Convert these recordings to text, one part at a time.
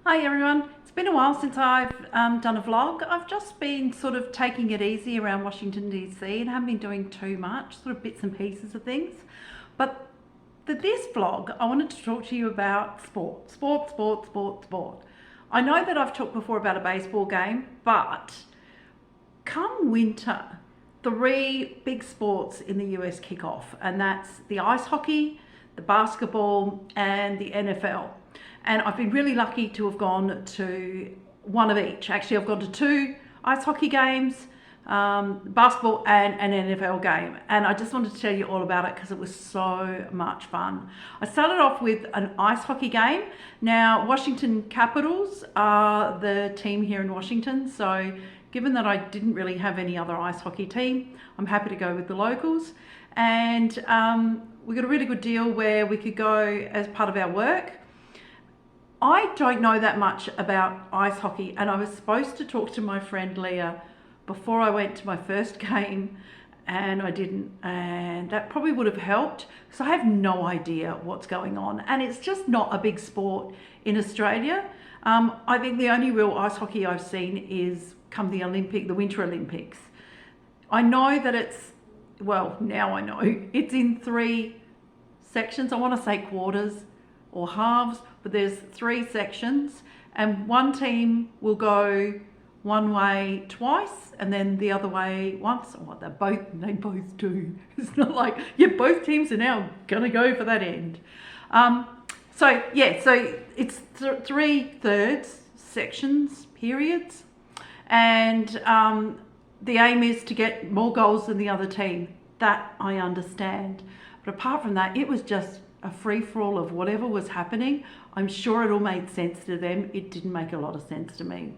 Hi everyone, it's been a while since I've done a vlog. I've just been sort of taking it easy around Washington DC and haven't been doing too much, sort of bits and pieces of things. But for this vlog, I wanted to talk to you about sport. I know that I've talked before about a baseball game, but come winter, three big sports in the US kick off, and that's the ice hockey, the basketball, and the NFL. And I've been really lucky to have gone to one of each. Actually, I've gone to two ice hockey games, basketball and an NFL game. And I just wanted to tell you all about it because it was so much fun. I started off with an ice hockey game. Now, Washington Capitals are the team here in Washington. So given that I didn't really have any other ice hockey team, I'm happy to go with the locals. And we got a really good deal where we could go as part of our work. I don't know that much about ice hockey, and I was supposed to talk to my friend Leah before I went to my first game, and I didn't, and that probably would have helped because I have no idea what's going on, and it's just not a big sport in Australia. I think the only real ice hockey I've seen is come the Winter Olympics. I know that now I know it's in three sections. I want to say quarters or halves, but there's three sections, and one team will go one way twice and then the other way once. Or they both do. It's not like, both teams are now gonna go for that end. So it's three thirds sections, periods, and the aim is to get more goals than the other team. That I understand, but apart from that, it was just a free-for-all of whatever was happening. I'm sure it all made sense to them. It didn't make a lot of sense to me.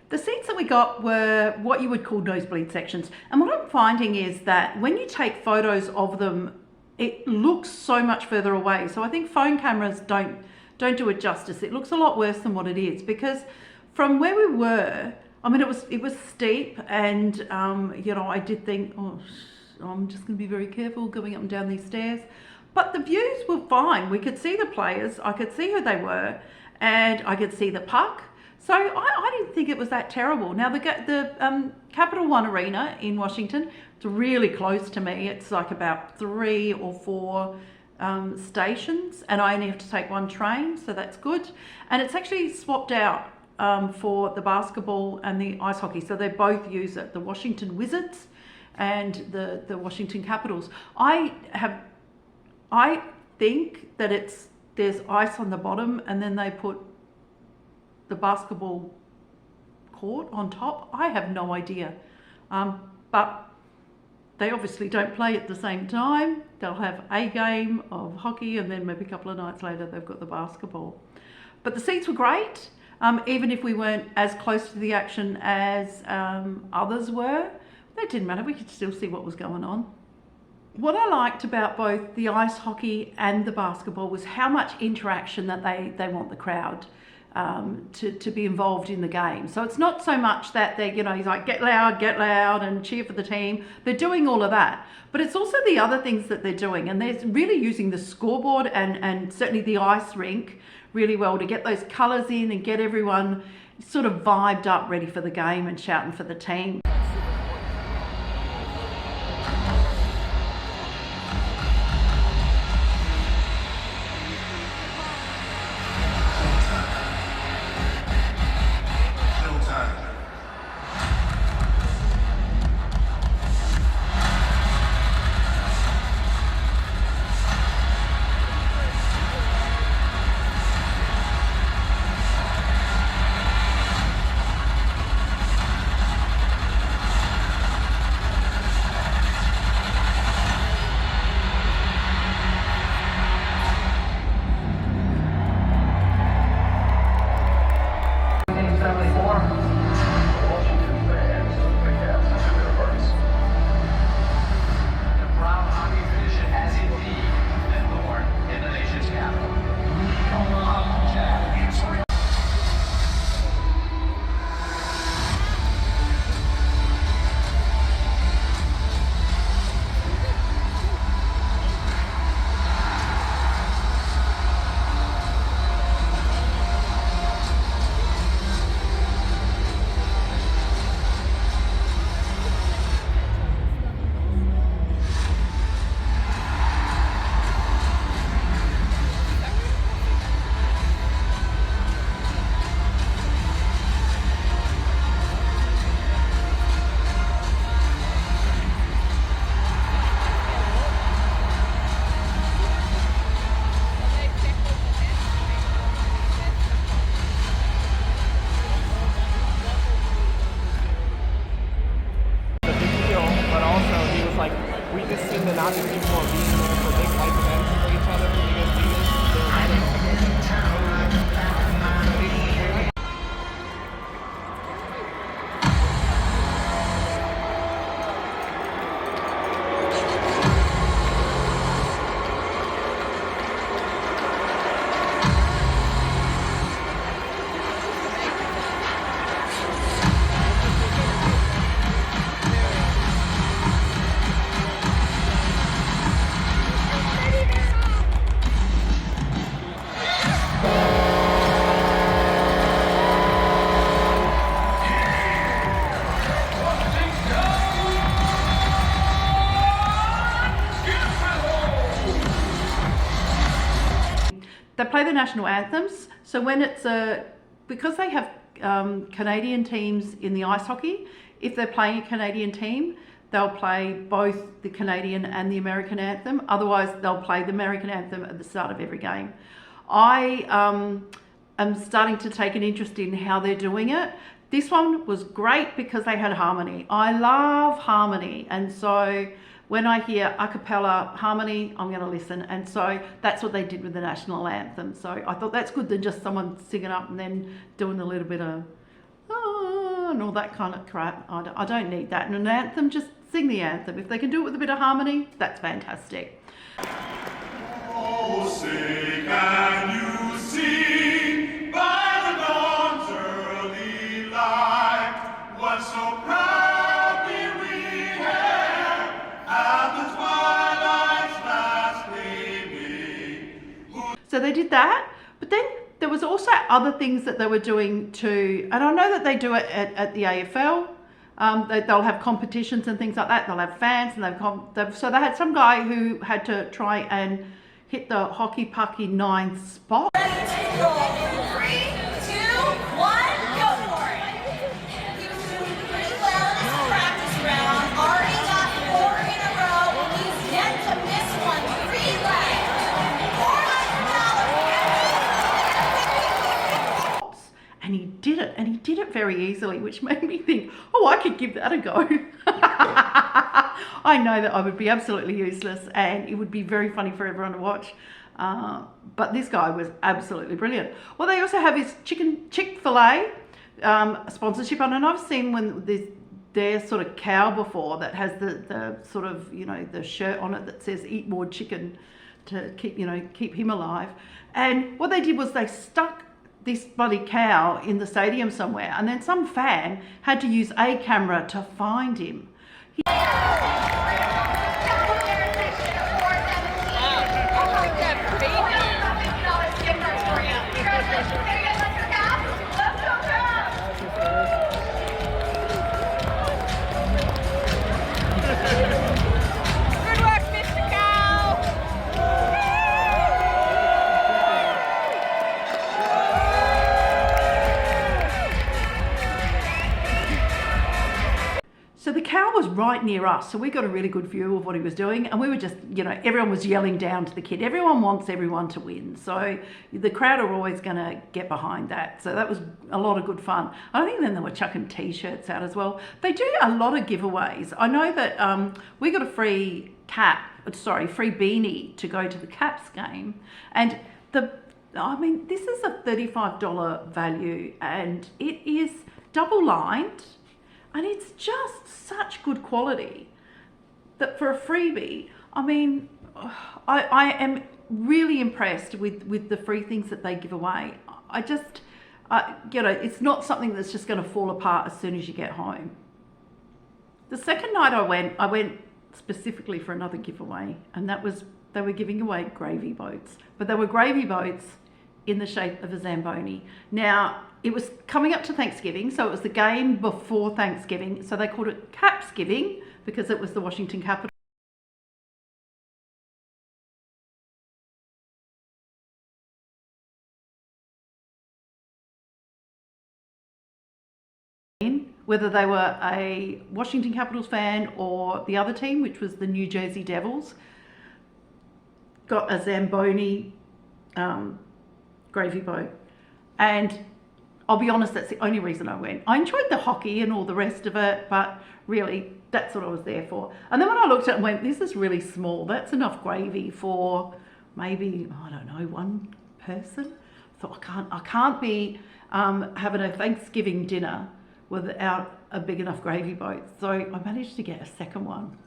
The seats that we got were what you would call nosebleed sections. And what I'm finding is that when you take photos of them, it looks so much further away. So I think phone cameras don't do it justice. It looks a lot worse than what it is, because from where we were, I mean, it was steep, and I did think, I'm just going to be very careful going up and down these stairs. But the views were fine. We could see the players, I could see who they were, and I could see the puck. So I didn't think it was that terrible. Now, the Capital One Arena in Washington, it's really close to me. It's like about 3 or 4 stations, and I only have to take one train, so that's good. And it's actually swapped out for the basketball and the ice hockey, so they both use it, the Washington Wizards and the Washington Capitals. I think that there's ice on the bottom, and then they put the basketball court on top. I have no idea, but they obviously don't play at the same time. They'll have a game of hockey, and then maybe a couple of nights later they've got the basketball. But the seats were great, even if we weren't as close to the action as others were. That didn't matter, we could still see what was going on. What I liked about both the ice hockey and the basketball was how much interaction that they want the crowd to be involved in the game. So it's not so much that he's like, get loud and cheer for the team. They're doing all of that. But it's also the other things that they're doing. And they're really using the scoreboard and certainly the ice rink really well to get those colours in and get everyone sort of vibed up, ready for the game and shouting for the team. they play the national anthems. So when it's because they have Canadian teams in the ice hockey, if they're playing a Canadian team, they'll play both the Canadian and the American anthem. Otherwise, they'll play the American anthem at the start of every game. I am starting to take an interest in how they're doing it. This one was great because they had harmony. I love harmony, and so when I hear a cappella harmony, I'm going to listen. And so that's what they did with the national anthem. So I thought that's good than just someone singing up and then doing a little bit of and all that kind of crap. I don't need that. And an anthem, just sing the anthem. If they can do it with a bit of harmony, that's fantastic. Oh, say can you see by the dawn's early light what so proudly we hailed at the twilight's last gleaming. So they did that, but then there was also other things that they were doing too, and I know that they do it at the AFL. They'll have competitions and things like that. They'll have fans, and so they had some guy who had to try and hit the hockey puck in 9 spots. Ready to go. 3, 2, 1, go for it. He was doing pretty well in his practice round. Already got 4 in a row. He's yet to miss one. 3 legs. And he did it, and he did it very easily, which made me think, oh, I could give that a go. I know that I would be absolutely useless, and it would be very funny for everyone to watch. But this guy was absolutely brilliant. Well, they also have his Chick-fil-A sponsorship on, and I've seen when their sort of cow before that has the sort of, you know, the shirt on it that says "Eat more chicken" to keep him alive. And what they did was they stuck this bloody cow in the stadium somewhere, and then some fan had to use a camera to find him. So the cow was right near us, so we got a really good view of what he was doing, and we were just, everyone was yelling down to the kid. Everyone wants everyone to win, so the crowd are always going to get behind that. So that was a lot of good fun. I think then they were chucking t-shirts out as well. They do a lot of giveaways. I know that we got a free beanie to go to the Caps game, and this is a $35 value, and it is double lined. And it's just such good quality that for a freebie, I am really impressed with the free things that they give away. It's not something that's just going to fall apart as soon as you get home. The second night I went specifically for another giveaway, and that was, they were giving away gravy boats, but they were gravy boats in the shape of a Zamboni. Now, it was coming up to Thanksgiving, so it was the game before Thanksgiving, so they called it Capsgiving because it was the Washington Capitals. Whether they were a Washington Capitals fan or the other team, which was the New Jersey Devils, got a Zamboni gravy boat. And I'll be honest, that's the only reason I went. I enjoyed the hockey and all the rest of it, but really, that's what I was there for. And then when I looked at it and went, this is really small. That's enough gravy for maybe, I don't know, one person. I thought, I can't be having a Thanksgiving dinner without a big enough gravy boat. So I managed to get a second one.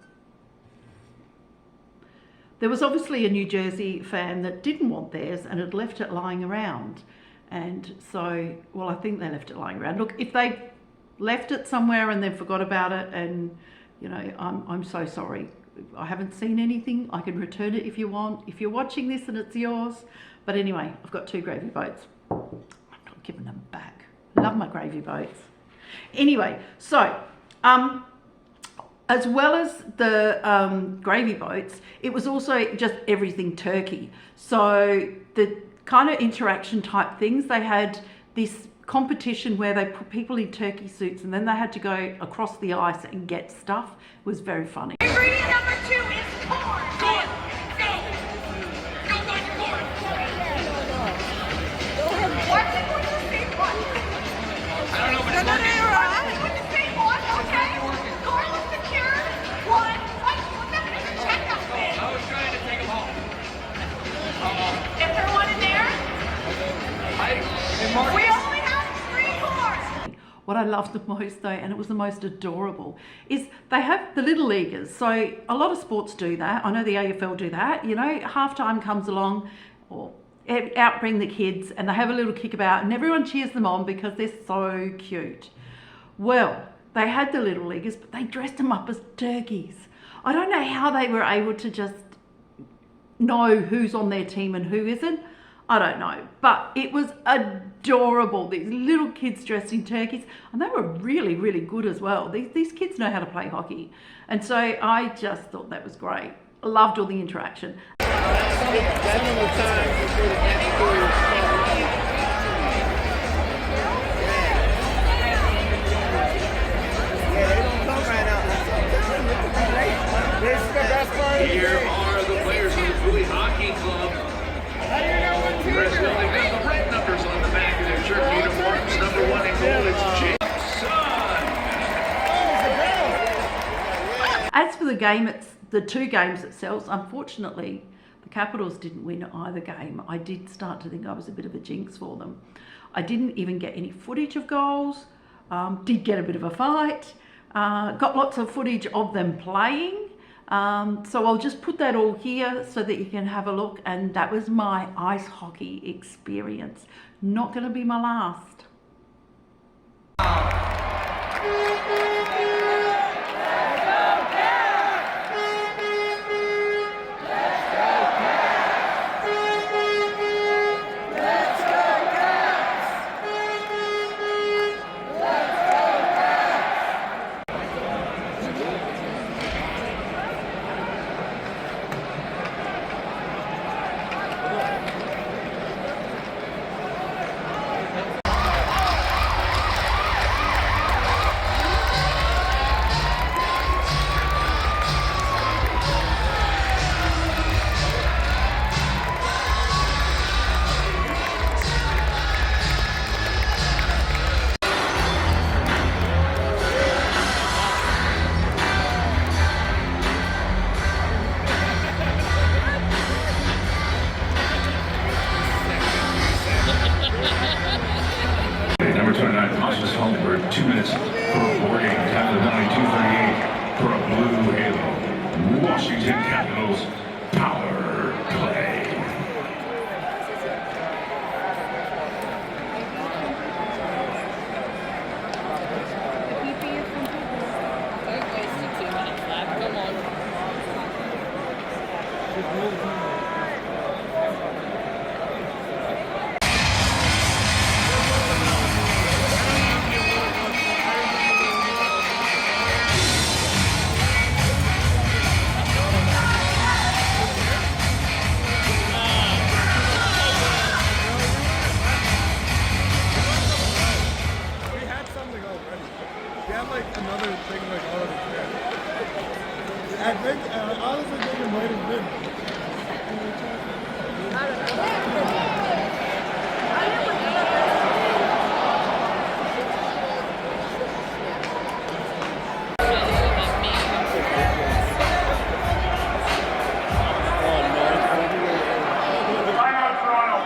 There was obviously a New Jersey fan that didn't want theirs and had left it lying around. And so, well, I think they left it lying around. Look, if they left it somewhere and then forgot about it, and I'm so sorry. I haven't seen anything. I can return it if you want. If you're watching this and it's yours. But anyway, I've got 2 gravy boats. I'm not giving them back. Love my gravy boats. Anyway, so as well as the gravy boats, it was also just everything turkey. So the kind of interaction type things. They had this competition where they put people in turkey suits and then they had to go across the ice and get stuff. It was very funny. Ingredient number 2 is corn. Corn! Go! Go, Mike, corn! What's it going to say? What? I don't know, but it's working. It's going to say one, okay? Corn was secured. One. What the heck is a checkup thing? I was trying to take them home. Is there one in there? We only have 3 corn. What I loved the most though, and it was the most adorable, is they have the little leaguers. So a lot of sports do that. I know the AFL do that. You know, halftime comes along, or out bring the kids, and they have a little kickabout, and everyone cheers them on because they're so cute. Well, they had the little leaguers, but they dressed them up as turkeys. I don't know how they were able to just know who's on their team and who isn't. I don't know, but it was adorable. These little kids dressed in turkeys, and they were really, really good as well. These kids know how to play hockey, and so I just thought that was great. I loved all the interaction. Here are the players of the Philly Hockey Club. Brazil, they've got the red numbers on the back of their shirt uniforms. Number 1 in goal, it's Jameson. As for the game, it's the 2 games itself. Unfortunately, the Capitals didn't win either game. I did start to think I was a bit of a jinx for them. I didn't even get any footage of goals. Did get a bit of a fight. Got lots of footage of them playing. So I'll just put that all here so that you can have a look, and that was my ice hockey experience. Not going to be my last. Number 29, Costas Holmberg, 2 minutes for boarding. Time of 92:38 for a Blue Halo. Washington Capitals power play. Another thing like already there. I think honestly think it might have been. Timeout Toronto.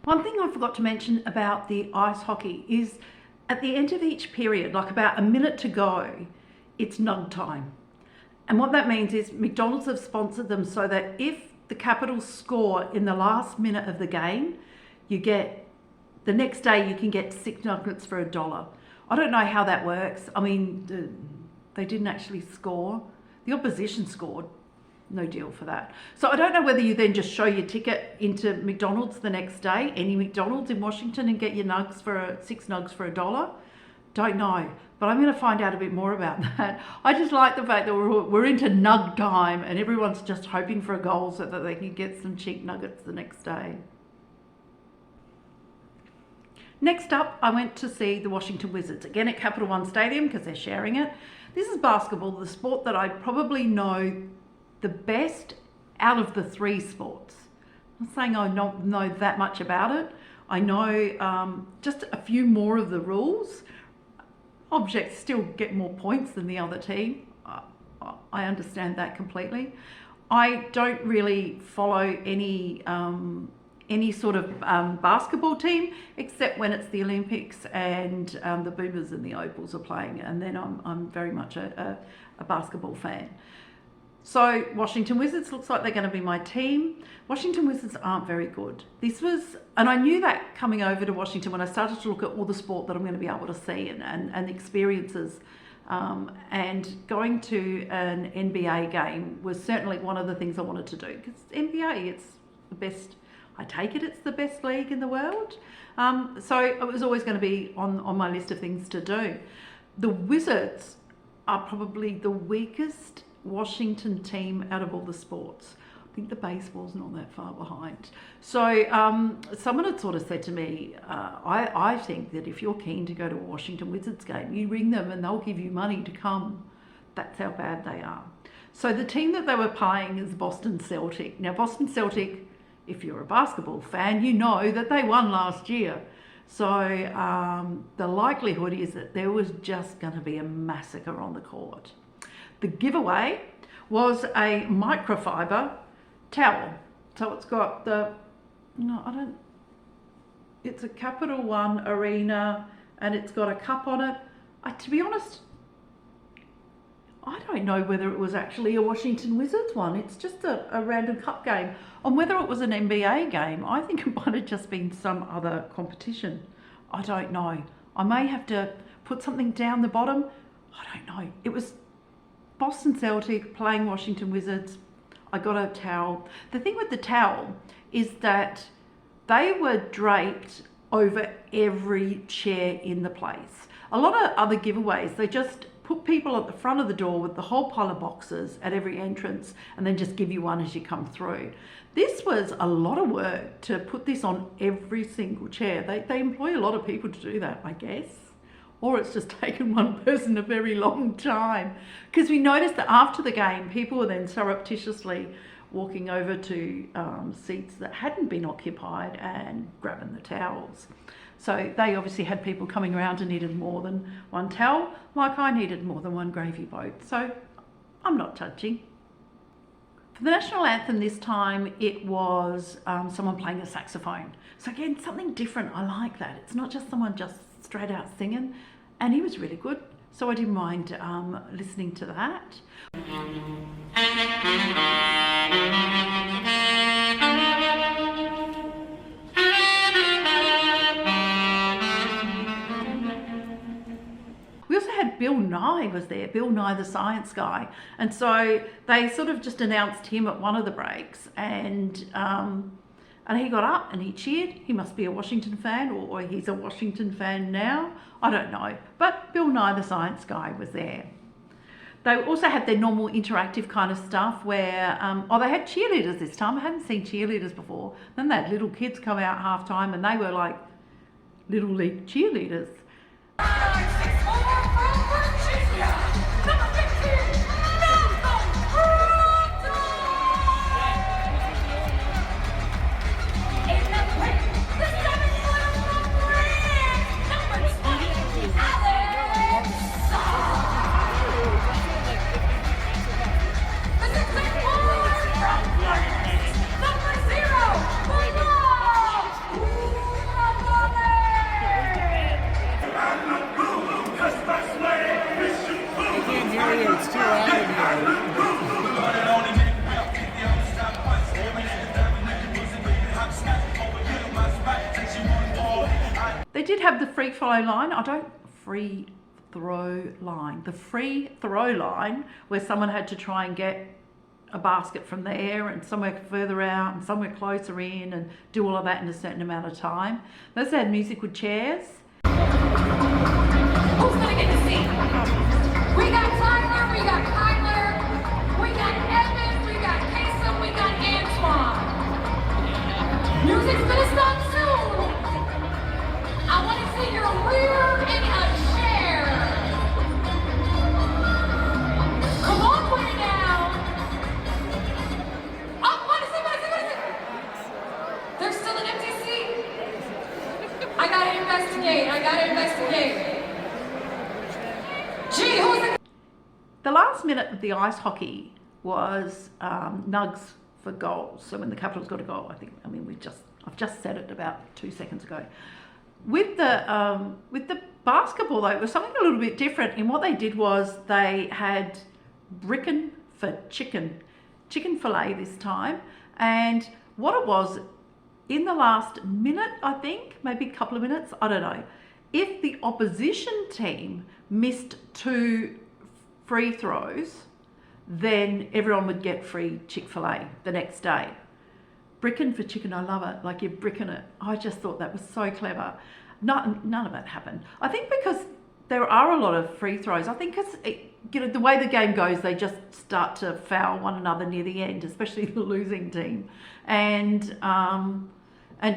One thing I forgot to mention about the ice hockey is at the end of each period, like about a minute to go, it's nug time. And what that means is McDonald's have sponsored them so that if the Capitals score in the last minute of the game, the next day you can get 6 nuggets for $1. I don't know how that works. I mean, they didn't actually score. The opposition scored. No deal for that. So I don't know whether you then just show your ticket into McDonald's the next day, any McDonald's in Washington, and get your nugs for 6 nugs for $1. Don't know, but I'm going to find out a bit more about that. I just like the fact that we're into nug time and everyone's just hoping for a goal so that they can get some cheap nuggets the next day. Next up, I went to see the Washington Wizards, again at Capital One Stadium because they're sharing it. This is basketball, the sport that I probably know the best out of the 3 sports. I'm not saying I don't know that much about it. I know just a few more of the rules. Objects still get more points than the other team. I understand that completely. I don't really follow any sort of basketball team except when it's the Olympics and the Boomers and the Opals are playing, and then I'm very much a basketball fan. So Washington Wizards looks like they're going to be my team. Washington Wizards aren't very good. And I knew that coming over to Washington when I started to look at all the sport that I'm going to be able to see and experiences. And going to an NBA game was certainly one of the things I wanted to do, because NBA, it's the best. I take it it's the best league in the world. So it was always going to be on my list of things to do. The Wizards are probably the weakest Washington team out of all the sports. I think the baseball's not that far behind. So someone had sort of said to me, I think that if you're keen to go to a Washington Wizards game, you ring them and they'll give you money to come. That's how bad they are. So the team that they were playing is Boston Celtic. Now Boston Celtic, if you're a basketball fan, you know that they won last year. So the likelihood is that there was just going to be a massacre on the court. The giveaway was a microfiber towel. So it's got it's a Capital One arena and it's got a cup on it. To be honest, I don't know whether it was actually a Washington Wizards one. It's just a random cup game. And whether it was an NBA game, I think it might have just been some other competition. I don't know. I may have to put something down the bottom. I don't know. It was Boston Celtic playing Washington Wizards. I got a towel. The thing with the towel is that they were draped over every chair in the place. A lot of other giveaways, they just put people at the front of the door with the whole pile of boxes at every entrance and then just give you one as you come through. This was a lot of work to put this on every single chair. They employ a lot of people to do that, I guess. Or it's just taken one person a very long time. Because we noticed that after the game, people were then surreptitiously walking over to seats that hadn't been occupied and grabbing the towels. So they obviously had people coming around and needed more than one towel, like I needed more than one gravy boat. So I'm not judging. For the national anthem this time, it was someone playing a saxophone. So again, something different. I like that. It's not just someone just straight out singing, and he was really good, so I didn't mind listening to that. We also had Bill Nye was there, Bill Nye the Science Guy, and so they sort of just announced him at one of the breaks, and he got up and he cheered. He must be a Washington fan, or he's a Washington fan now. I don't know. But Bill Nye the Science Guy was there. They also had their normal interactive kind of stuff where, they had cheerleaders this time. I hadn't seen cheerleaders before. Then they had little kids come out halftime and they were like little league cheerleaders. Number 0, did have the free throw line. The free throw line where someone had to try and get a basket from there and somewhere further out and somewhere closer in and do all of that in a certain amount of time. Those had musical chairs. Who's gonna get the seat? We got Tyler, we got Kyler, we got Evan, we got Kasem, we got Antoine. Music's gonna start soon. I want to see your rear in a chair. Come on, put it down. Oh, what is it? There's still an empty seat. I gotta investigate. Gee, who's the... The last minute of the ice hockey was Nugs for goals. So when the Capitals got a goal, I've just said it about 2 seconds ago. With the basketball though, it was something a little bit different. And what they did was they had bricken for chicken fillet this time. And what it was, in the last minute, I think, maybe a couple of minutes, I don't know, if the opposition team missed 2 free throws, then everyone would get free Chick-fil-A the next day. Bricken for chicken, I love it. Like, you bricken it. I just thought that was so clever. None of that happened. I think because there are a lot of free throws. I think because the way the game goes, they just start to foul one another near the end, especially the losing team, and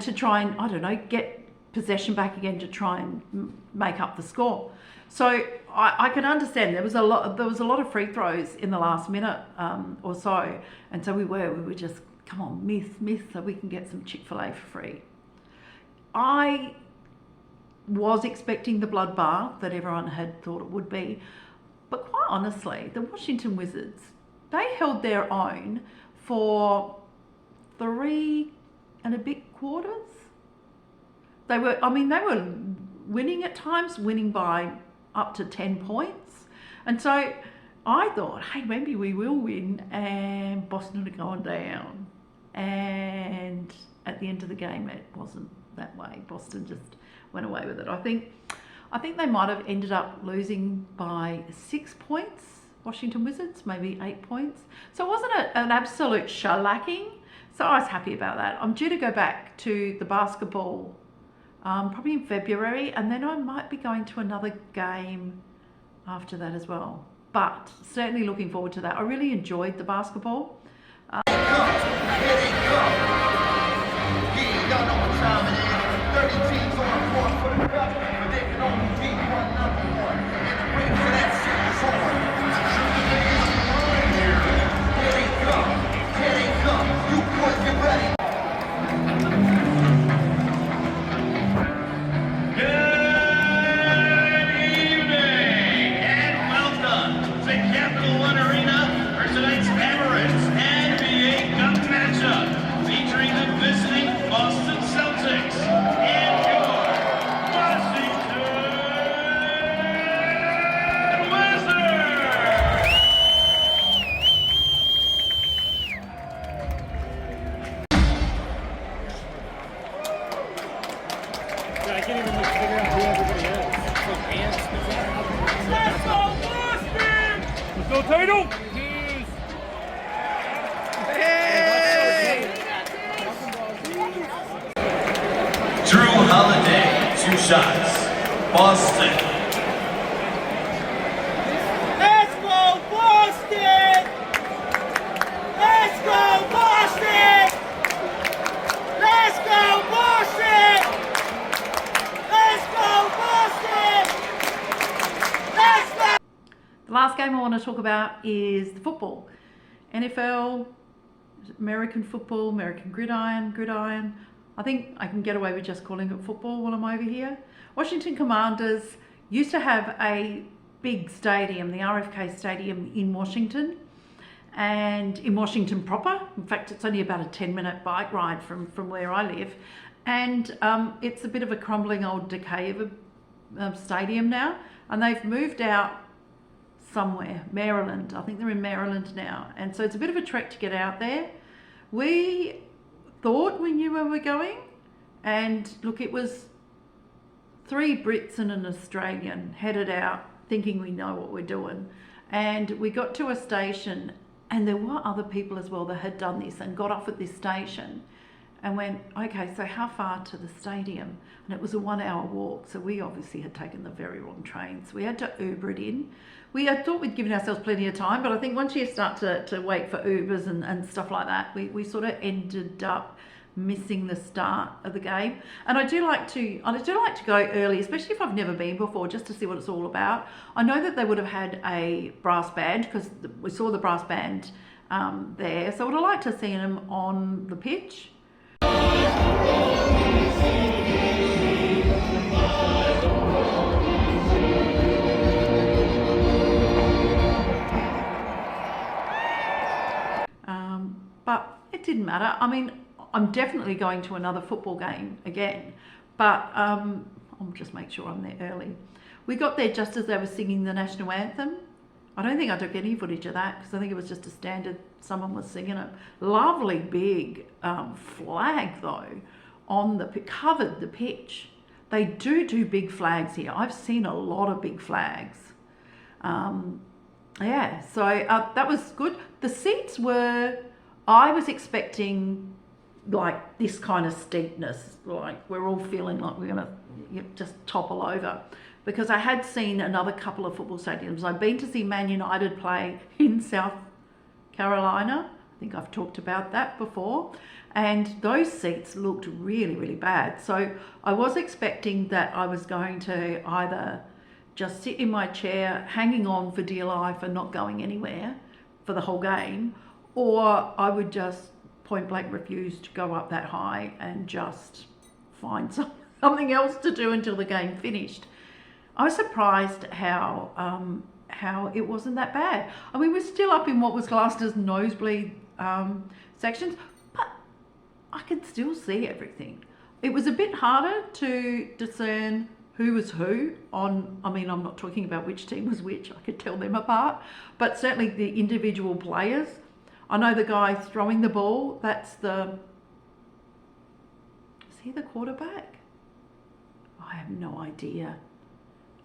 to try and, I don't know, get possession back again to try and make up the score. So I can understand there was a lot of free throws in the last minute or so, and so we were just, come on, miss so we can get some Chick-fil-A for free. I was expecting the bloodbath that everyone had thought it would be, but quite honestly, the Washington Wizards, they held their own for 3 and a bit quarters. They were winning at times, winning by up to 10 points. And so I thought, hey, maybe we will win, and Boston are going down. And at the end of the game, it wasn't that way. Boston just went away with it. I think they might have ended up losing by 6 points, Washington Wizards, maybe 8 points. So it wasn't an absolute shellacking. So I was happy about that. I'm due to go back to the basketball probably in February, and then I might be going to another game after that as well. But certainly looking forward to that. I really enjoyed the basketball. Y'all know what time it is. 30 teams on the court for the cup, but they can only beat one number one. And the ring for that series on. Here they come. You boys get ready. Good evening and welcome to Capital One Arena for tonight's Emirates NBA Cup matchup featuring the visiting Boston Celtics and your Washington Wizards. I can't even figure out who everybody is. Let's go, Boston! Let's go, Tatum! Drew Holiday, 2 shots. Boston. Let's go, Boston! Let's go, Boston! Let's go, Boston! Let's go, Boston! Let's go! The last game I want to talk about is the football. NFL, American football, American gridiron. I think I can get away with just calling it football while I'm over here. Washington Commanders used to have a big stadium, the RFK Stadium in Washington, and in Washington proper. In fact, it's only about a 10-minute bike ride from where I live. And it's a bit of a crumbling old decay of a stadium now. And they've moved out somewhere, Maryland. I think they're in Maryland now. And so it's a bit of a trek to get out there. We thought we knew where we're going. And look, it was 3 Brits and an Australian headed out thinking we know what we're doing. And we got to a station, and there were other people as well that had done this and got off at this station and went, okay, so how far to the stadium? And it was a 1-hour walk, so we obviously had taken the very wrong train. So we had to Uber it in. We had thought we'd given ourselves plenty of time, but I think once you start to wait for Ubers and stuff like that, we sort of ended up missing the start of the game. And I do like to go early, especially if I've never been before, just to see what it's all about. I know that they would have had a brass band, because we saw the brass band there, so I would have liked to see them on the pitch. But it didn't matter. I mean, I'm definitely going to another football game again, but I'll just make sure I'm there early. We got there just as they were singing the national anthem. I don't think I took any footage of that, because I think it was just a standard, someone was singing it. Lovely big flag though, covered the pitch. They do big flags here. I've seen a lot of big flags. Yeah, so that was good. The seats were, I was expecting like this kind of steepness, like we're all feeling like we're gonna just topple over, because I had seen another couple of football stadiums. I've been to see Man United play in South Carolina. I think I've talked about that before, and those seats looked really, really bad. So I was expecting that I was going to either just sit in my chair hanging on for dear life and not going anywhere for the whole game, or I would just point blank refuse to go up that high and just find something else to do until the game finished. I was surprised how it wasn't that bad. I mean, we're still up in what was classed as nosebleed sections, but I could still see everything. It was a bit harder to discern who was who on, I mean, I'm not talking about which team was which, I could tell them apart, but certainly the individual players. I know the guy throwing the ball, is he the quarterback? I have no idea.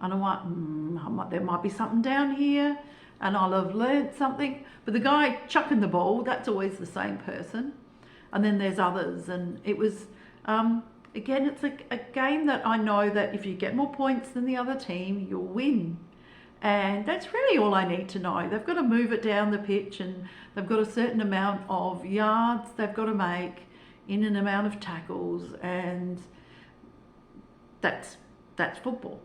I know what, there might be something down here and I'll have learned something, but the guy chucking the ball, that's always the same person. And then there's others, and it was, again, it's a game that I know that if you get more points than the other team, you'll win. And that's really all I need to know. They've got to move it down the pitch, and they've got a certain amount of yards they've got to make in an amount of tackles, and that's football.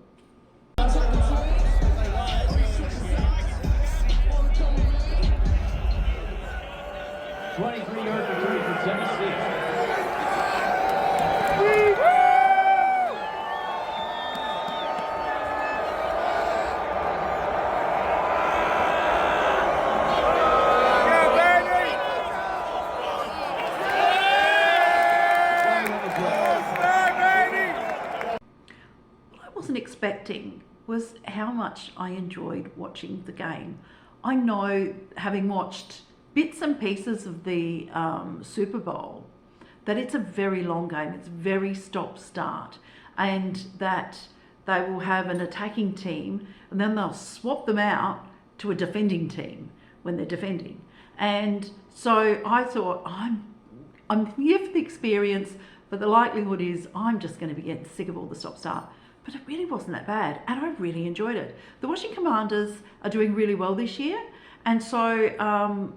23-yard return for Tennessee. Expecting was how much I enjoyed watching the game. I know, having watched bits and pieces of the Super Bowl, that it's a very long game. It's very stop-start, and that they will have an attacking team and then they'll swap them out to a defending team when they're defending. And so I thought, I'm here for the experience, but the likelihood is I'm just going to be getting sick of all the stop-start. But it really wasn't that bad, and I really enjoyed it. The Washington Commanders are doing really well this year, and so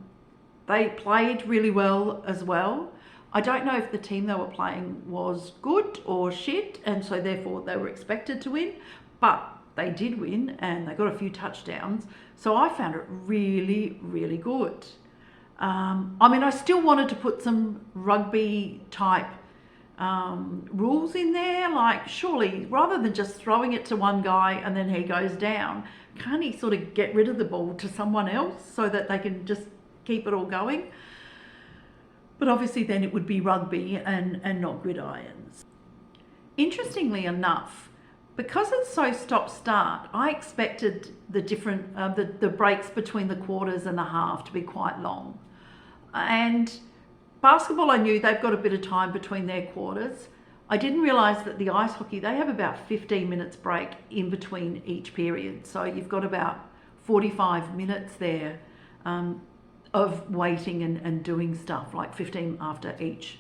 they played really well as well. I don't know if the team they were playing was good or shit, and so therefore they were expected to win, but they did win, and they got a few touchdowns, so I found it really, really good. I mean, I still wanted to put some rugby type rules in there, like surely rather than just throwing it to one guy and then he goes down, can't he sort of get rid of the ball to someone else so that they can just keep it all going? But obviously then it would be rugby and not gridirons. Interestingly enough, because it's so stop-start, I expected the different the breaks between the quarters and the half to be quite long. And basketball, I knew they've got a bit of time between their quarters. I didn't realise that the ice hockey, they have about 15 minutes break in between each period. So you've got about 45 minutes there of waiting and doing stuff, like 15 after each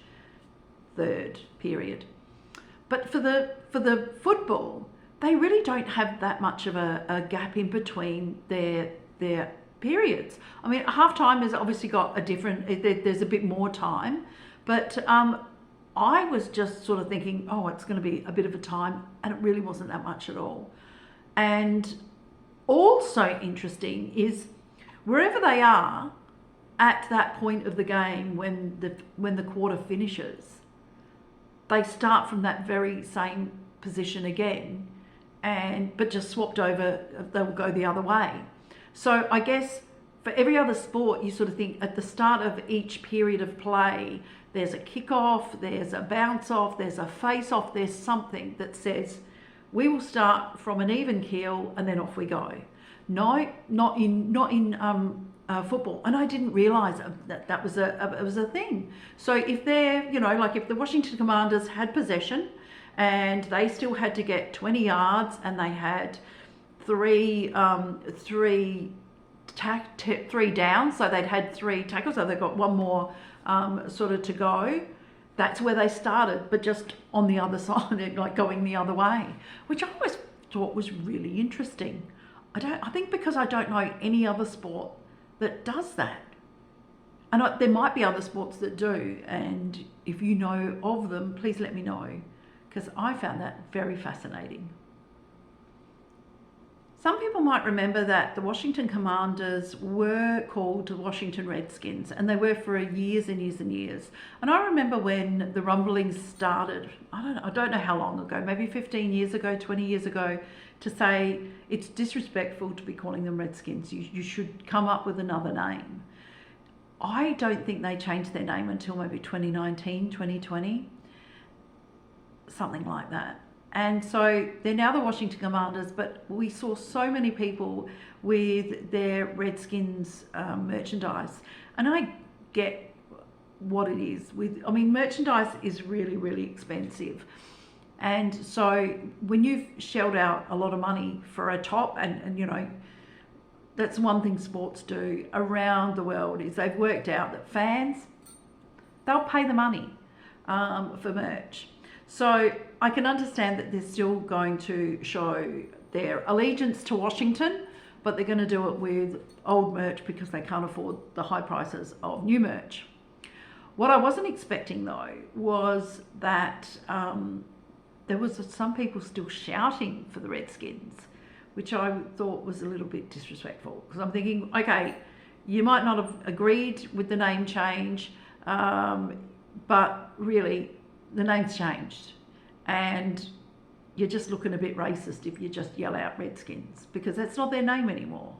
third period. But for the football, they really don't have that much of a gap in between their periods. I mean, half time has obviously got a different, there's a bit more time, but I was just sort of thinking, oh, it's going to be a bit of a time, and it really wasn't that much at all. And also interesting is wherever they are at that point of the game when the quarter finishes, they start from that very same position again, but just swapped over, they'll go the other way. So I guess for every other sport, you sort of think at the start of each period of play, there's a kick-off, there's a bounce-off, there's a face-off, there's something that says, we will start from an even keel and then off we go. No, not in football. And I didn't realise that was a thing. So if they're, like if the Washington Commanders had possession and they still had to get 20 yards and they had three downs, so they'd had 3 tackles, so they've got one more sort of to go. That's where they started, but just on the other side, like going the other way, which I always thought was really interesting. I think because I don't know any other sport that does that. And there might be other sports that do, and if you know of them, please let me know, because I found that very fascinating. Some people might remember that the Washington Commanders were called the Washington Redskins, and they were for years and years and years. And I remember when the rumblings started, I don't know how long ago, maybe 15 years ago, 20 years ago, to say it's disrespectful to be calling them Redskins. You should come up with another name. I don't think they changed their name until maybe 2019, 2020, something like that. And so they're now the Washington Commanders, but we saw so many people with their Redskins merchandise. And I get what it is. Merchandise is really, really expensive. And so when you've shelled out a lot of money for a top, and that's one thing sports do around the world, is they've worked out that fans, they'll pay the money for merch. So I can understand that they're still going to show their allegiance to Washington, but they're going to do it with old merch because they can't afford the high prices of new merch. What I wasn't expecting though was that there was some people still shouting for the Redskins, which I thought was a little bit disrespectful, because I'm thinking, okay, you might not have agreed with the name change, but really the name's changed, and you're just looking a bit racist if you just yell out Redskins, because that's not their name anymore.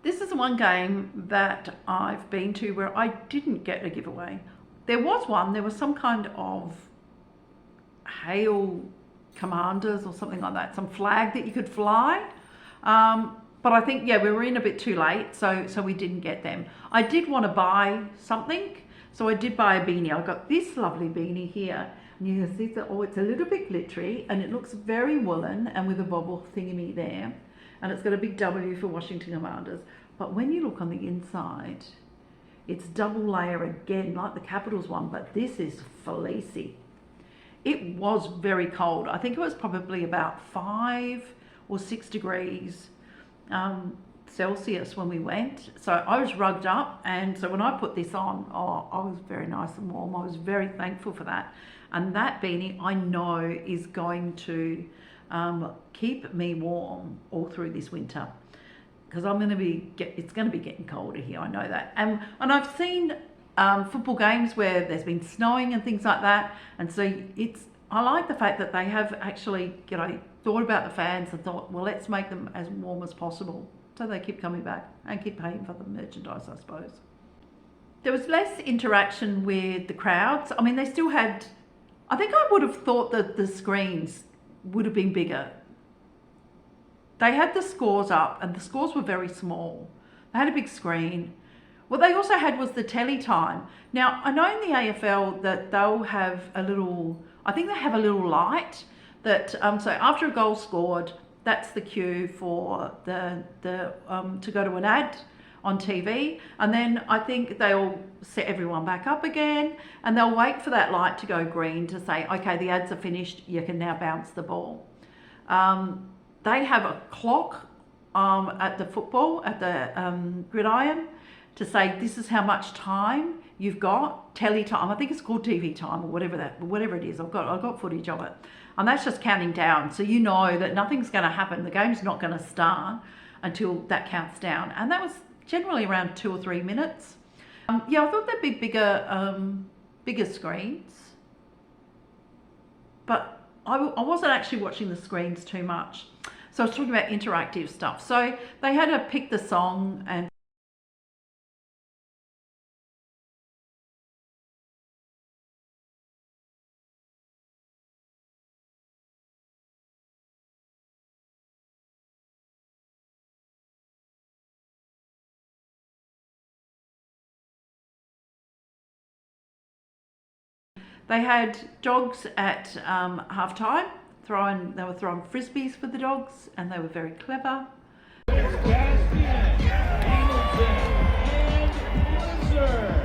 This is one game that I've been to where I didn't get a giveaway. There was some kind of Hail Commanders or something like that, some flag that you could fly. But I think, we were in a bit too late, so we didn't get them. I did want to buy something, so I did buy a beanie. I got this lovely beanie here, and you can see that, it's a little bit glittery, and it looks very woolen and with a bobble thingy there, and it's got a big W for Washington Commanders. But when you look on the inside, it's double layer again, like the Capitals one, but this is fleecy. It was very cold. I think it was probably about 5 or 6 degrees Celsius when we went. So I was rugged up, and so when I put this on, I was very nice and warm. I was very thankful for that. And that beanie I know is going to keep me warm all through this winter, because it's going to be getting colder here. I know that. And I've seen football games where there's been snowing and things like that, and so I like the fact that they have actually thought about the fans and thought, well, let's make them as warm as possible, so they keep coming back and keep paying for the merchandise, I suppose. There was less interaction with the crowds. They still had, I think I would have thought that the screens would have been bigger. They had the scores up, and the scores were very small. They had a big screen. What they also had was the telly time. Now, I know in the AFL that they'll have a little I think they have a little light that, so after a goal scored, that's the cue for the to go to an ad on TV, and then I think they'll set everyone back up again, and they'll wait for that light to go green to say, okay, the ads are finished, you can now bounce the ball. They have a clock at the football, at the gridiron, to say this is how much time you've got, telly time. I think it's called TV time or whatever it is. I've got footage of it, and that's just counting down. So you know that nothing's going to happen. The game's not going to start until that counts down, and that was generally around 2 or 3 minutes. Yeah, I thought there'd be bigger screens, but I wasn't actually watching the screens too much. So I was talking about interactive stuff. So they had to pick the song, and they had dogs at halftime. They were throwing frisbees for the dogs, and they were very clever. Caspian, Hamilton, and Windsor.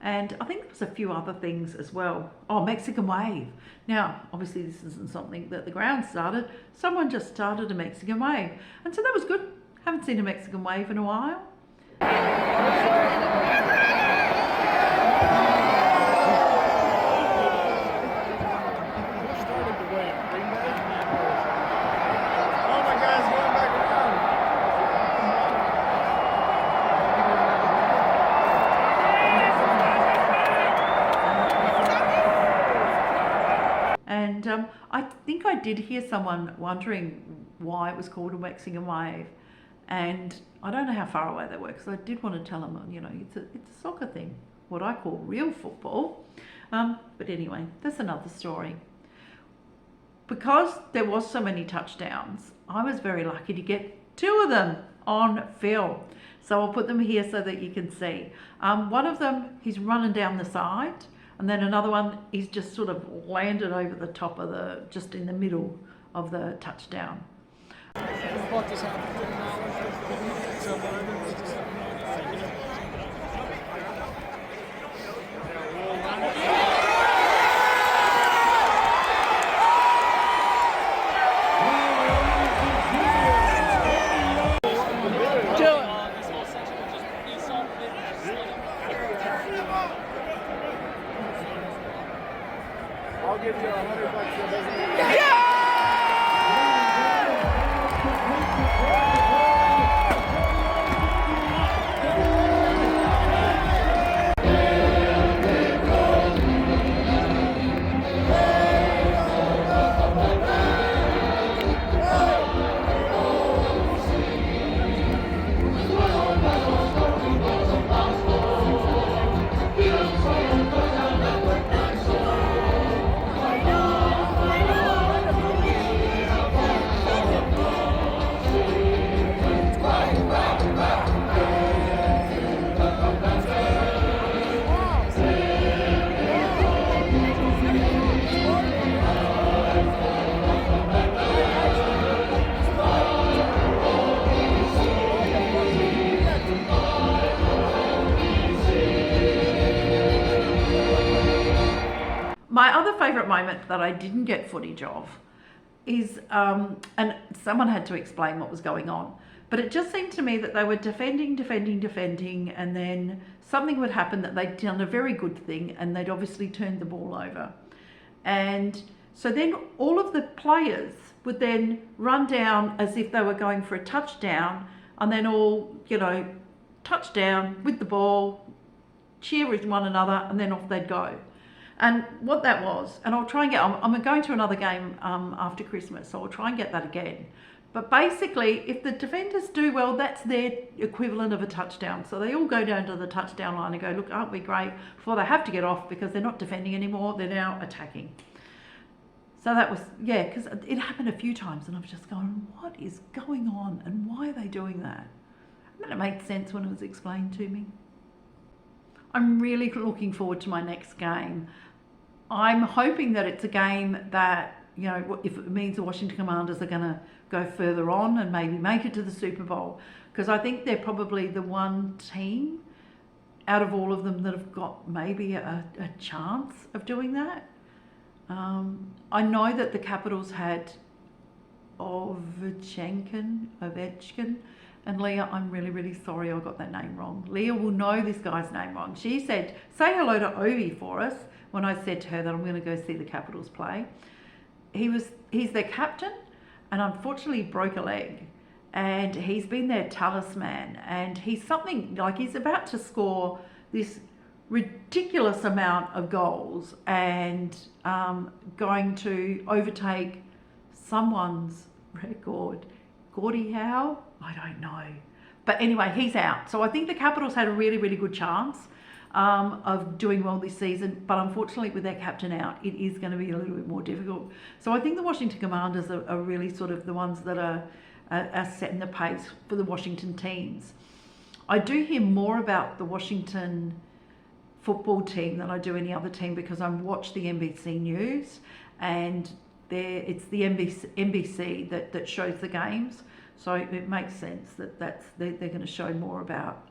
And I think there was a few other things as well. Oh, Mexican Wave. Now, obviously this isn't something that the ground started. Someone just started a Mexican Wave. And so that was good. Haven't seen a Mexican Wave in a while. And I think I did hear someone wondering why it was called a Mexican Wave, and I don't know how far away they were, because I did want to tell them, you know, it's a soccer thing, what I call real football. But anyway, that's another story. Because there was so many touchdowns, I was very lucky to get 2 of them on film. So I'll put them here so that you can see. One of them, he's running down the side. And then another one, he's just sort of landed over the top of just in the middle of the touchdown. I'll give you $100 for this. My other favourite moment that I didn't get footage of is, and someone had to explain what was going on, but it just seemed to me that they were defending, and then something would happen that they'd done a very good thing, and they'd obviously turned the ball over. And so then all of the players would then run down as if they were going for a touchdown, and then all, you know, touchdown with the ball, cheer with one another, and then off they'd go. And what that was, and I'll try and get, I'm going to another game after Christmas, so I'll try and get that again. But basically, if the defenders do well, that's their equivalent of a touchdown. So they all go down to the touchdown line and go, look, aren't we great? Before they have to get off because they're not defending anymore, they're now attacking. So that was, yeah, because it happened a few times and I was just going, what is going on and why are they doing that? And then it made sense when it was explained to me. I'm really looking forward to my next game. I'm hoping that it's a game that, you know, if it means the Washington Commanders are going to go further on and maybe make it to the Super Bowl, because I think they're probably the one team out of all of them that have got maybe a chance of doing that. I know that the Capitals had Ovechkin, and Leah, I'm really, really sorry I got that name wrong. Leah will know this guy's name wrong. She said, say hello to Ovi for us, when I said to her that I'm going to go see the Capitals play. He's their captain, and unfortunately broke a leg. And he's been their talisman, and he's something like he's about to score this ridiculous amount of goals and going to overtake someone's record. Gordie Howe? I don't know. But anyway, he's out. So I think the Capitals had a really, really good chance of doing well this season. But unfortunately, with their captain out, it is going to be a little bit more difficult. So I think the Washington Commanders are really sort of the ones that are setting the pace for the Washington teams. I do hear more about the Washington football team than I do any other team because I watch the NBC News, and it's the NBC that shows the games. So it makes sense that they're going to show more about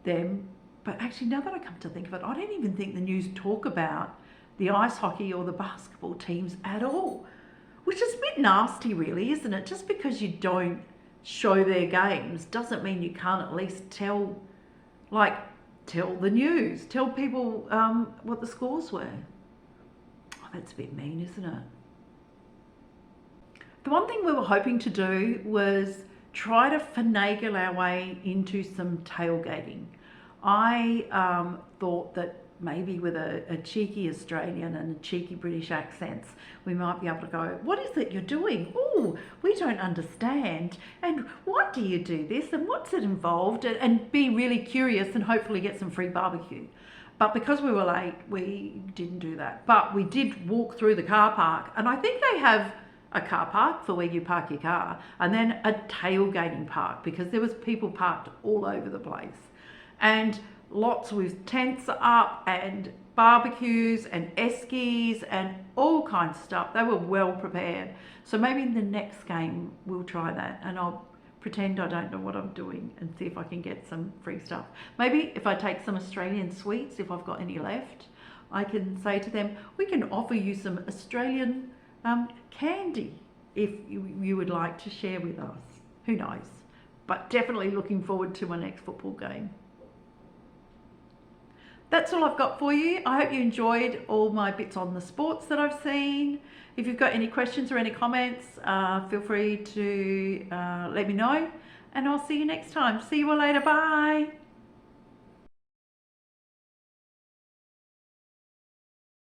them. But actually, now that I come to think of it, I don't even think the news talk about the ice hockey or the basketball teams at all, which is a bit nasty, really, isn't it? Just because you don't show their games doesn't mean you can't at least tell the news, tell people what the scores were. Oh, that's a bit mean, isn't it? The one thing we were hoping to do was try to finagle our way into some tailgating. I thought that maybe with a cheeky Australian and a cheeky British accents, we might be able to go, what is it you're doing? Oh, we don't understand. And why do you do this? And what's it involved? And be really curious and hopefully get some free barbecue. But because we were late, we didn't do that. But we did walk through the car park. And I think they have a car park for where you park your car, and then a tailgating park because there was people parked all over the place. And lots with tents up and barbecues and eskies and all kinds of stuff. They were well prepared. So maybe in the next game we'll try that, and I'll pretend I don't know what I'm doing and see if I can get some free stuff. Maybe if I take some Australian sweets, if I've got any left, I can say to them, we can offer you some Australian candy if you would like to share with us. Who knows? But definitely looking forward to my next football game. That's all I've got for you. I hope you enjoyed all my bits on the sports that I've seen. If you've got any questions or any comments, feel free to let me know, and I'll see you next time. See you all later. Bye.